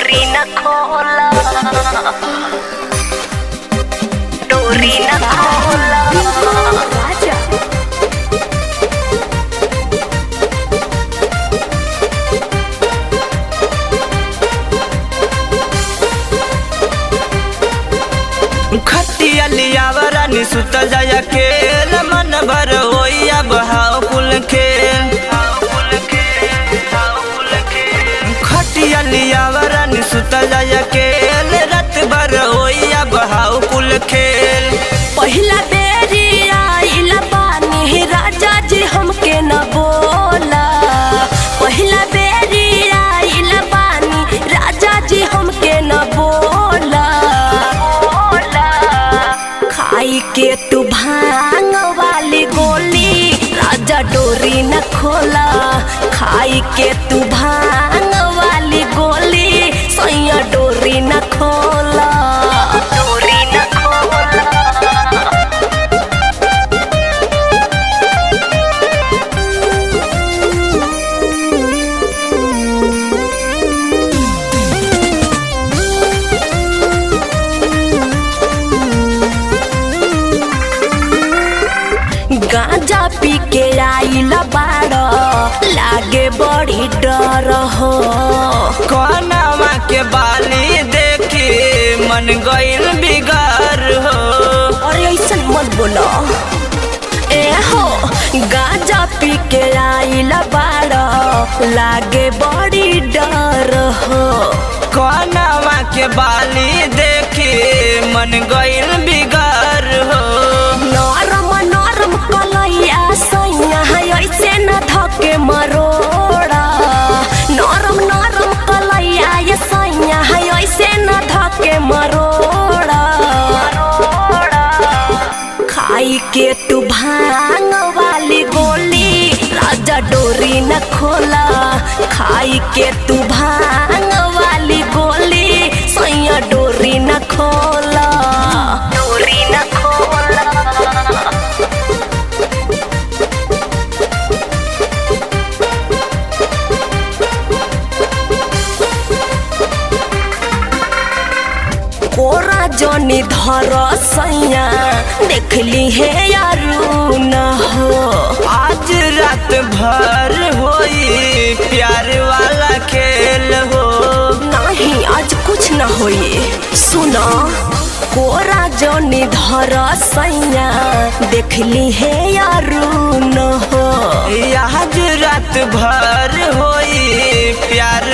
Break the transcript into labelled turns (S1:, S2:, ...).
S1: डोरी न खोला, डोरी न खोला।
S2: खटिया लियावरा नि सुत जाया खेल मन भर होइया बहाव कुल खेल। खटिया लियावरा नि सुत जाया खेल रात भर होइया बहाव कुल खेल।
S1: पहिला बेरी आइला बानी राजा जी हमके न बोला, पहिला बेरी आइला बानी राजा जी हमके न बोला। खाई के तू भांग वाली गोली राजा डोरी न खोला, खाई के तू भांग वाली गोली सैया डोरी न खोला, डोरी न खोला। गांजा पी के आइला बाड़ा लागे बड़ी डर हो।
S2: कोनावा के बाली देखी मन गइल बिगार हो।
S1: अरे ऐसन मत बोलो ए हो, गांजा पी के आइला बाड़ा लागे बड़ी डर हो।
S2: कोनावा के बाली देखी मन गइल बिगार हो।
S1: नरम नरम कलैया सैया ऐसे न धके मरोड़ा, नरम नरम कलैया ये सैया ऐसे न धके मरोड़ा। खाई के तू भांग वाली गोली राजा डोरी न खोला, खाई के तू भांग वाली गोली सैया डोरी न खोला, डोरी न खोला। कोरा जनी धर सैया देखली है यारू न हो।
S2: आज रात भर होई प्यार वाला खेल हो।
S1: नहीं आज कुछ न होई, सुना कोरा जनी धर सैया देखली है यारू न हो।
S2: आज रात भर होई प्यार